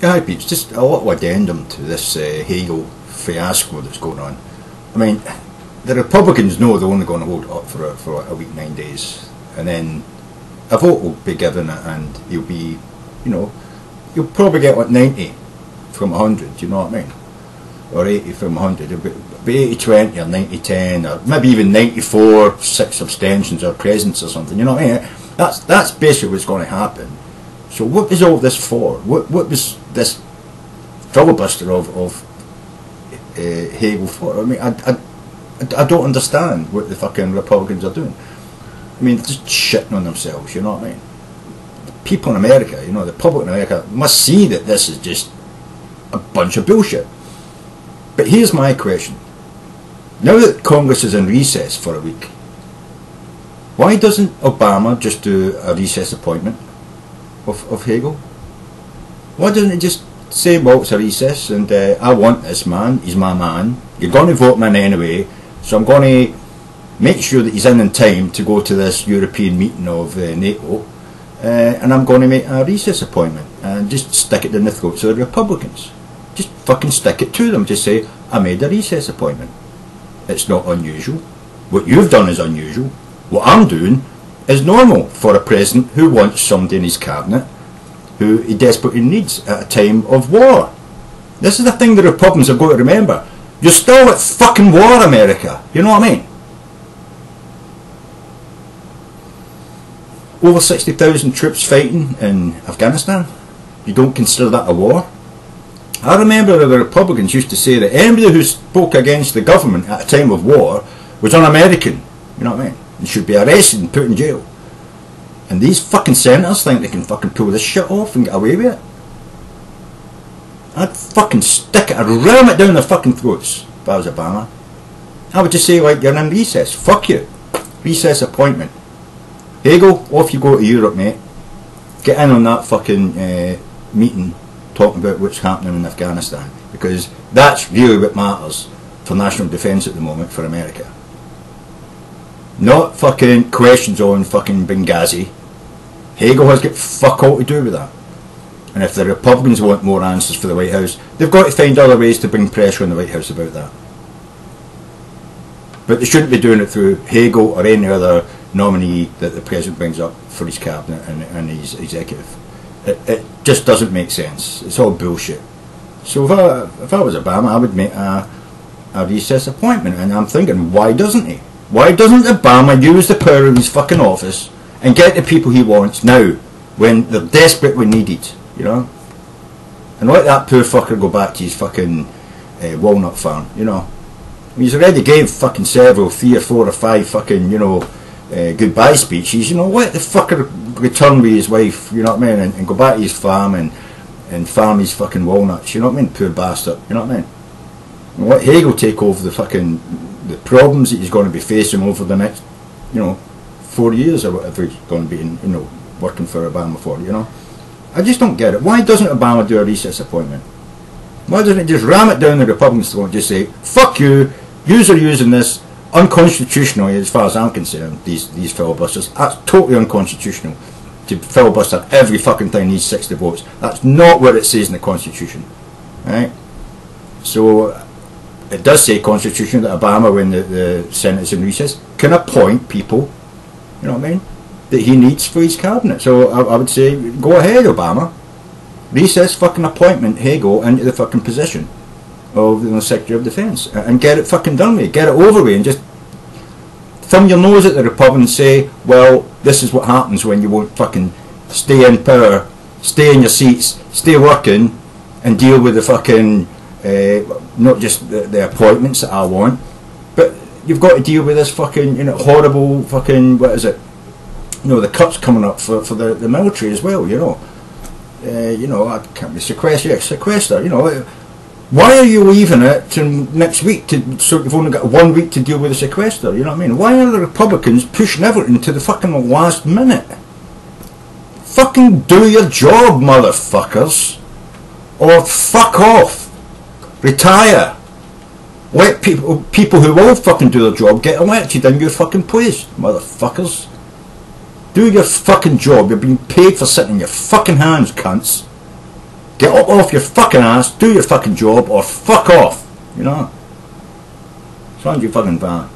Hi peeps, just a little addendum to this Hegel fiasco that's going on. I mean, the Republicans know they're only going to hold it up for a week, 9 days, and then a vote will be given and he'll be, you know, you'll probably get like 90 from 100, you know what I mean? Or 80 from 100, it'll be 80-20 or 90-10 or maybe even 94-6 abstentions or presence or something, you know what I mean? That's basically what's going to happen. So what was all this for? What was this filibuster of Hegel for? I mean, I don't understand what the fucking Republicans are doing. I mean, they're just shitting on themselves, you know what I mean? The people in America, you know, the public in America must see that this is just a bunch of bullshit. But here's my question. Now that Congress is in recess for a week, why doesn't Obama just do a recess appointment of Hegel? Why doesn't he just say, well, it's a recess and I want this man, he's my man, you're going to vote him in anyway, so I'm going to make sure that he's in time to go to this European meeting of NATO, and I'm going to make a recess appointment and just stick it in the throats of the Republicans. Just fucking stick it to them. Just say, I made a recess appointment. It's not unusual. What you've done is unusual. What I'm doing is normal for a president who wants somebody in his cabinet who he desperately needs at a time of war. This is the thing the Republicans have got to remember. You're still at fucking war, America. You know what I mean? Over 60,000 troops fighting in Afghanistan. You don't consider that a war? I remember that the Republicans used to say that anybody who spoke against the government at a time of war was un-American. You know what I mean? And should be arrested and put in jail. And these fucking senators think they can fucking pull this shit off and get away with it. I'd fucking stick it, I'd ram it down their fucking throats if I was Obama. I would just say, like, you're in recess. Fuck you. Recess appointment. Hegel, off you go to Europe, mate. Get in on that fucking meeting talking about what's happening in Afghanistan. Because that's really what matters for national defence at the moment for America. Not fucking questions on fucking Benghazi. Hegel has got fuck all to do with that. And if the Republicans want more answers for the White House, they've got to find other ways to bring pressure on the White House about that. But they shouldn't be doing it through Hegel or any other nominee that the President brings up for his cabinet and his executive. It just doesn't make sense. It's all bullshit. So if I was Obama, I would make a recess appointment. And I'm thinking, why doesn't he? Why doesn't Obama use the power of his fucking office and get the people he wants now when they're desperately needed, you know? And let that poor fucker go back to his fucking walnut farm, you know? He's already gave fucking several, 3 or 4 or 5 fucking, you know, goodbye speeches, you know, let the fucker return with his wife, you know what I mean, and go back to his farm and farm his fucking walnuts, you know what I mean, poor bastard, you know what I mean? And let Hegel take over the problems that he's going to be facing over the next, you know, 4 years or whatever he's going to be, you know, working for Obama for, you know. I just don't get it. Why doesn't Obama do a recess appointment? Why doesn't he just ram it down the Republicans' throat and just say, fuck you, yous are using this unconstitutionally as far as I'm concerned, these filibusters. That's totally unconstitutional to filibuster every fucking thing needs 60 votes. That's not what it says in the Constitution. Right? So it does say Constitution that Obama, when the Senate is in recess, can appoint people, you know what I mean, that he needs for his cabinet. So I would say, go ahead, Obama. Recess fucking appointment Hegel into the fucking position of the Secretary of Defence and get it fucking done with, get it over with, and just thumb your nose at the Republicans and say, well, this is what happens when you won't fucking stay in power, stay in your seats, stay working, and deal with the fucking not just the appointments that I want, but you've got to deal with this fucking, you know, horrible fucking, what is it, you know, the cuts coming up for the military as well, you know. You know, I can't be sequester, you know. Why are you leaving it to next week so you've only got 1 week to deal with the sequester, you know what I mean? Why are the Republicans pushing everything to the fucking last minute? Fucking do your job, motherfuckers. Or fuck off. Retire. Let people who will fucking do their job get elected in your fucking place, motherfuckers. Do your fucking job. You're being paid for sitting in your fucking hands, cunts. Get up off your fucking ass, do your fucking job, or fuck off. You know? It's on your fucking van.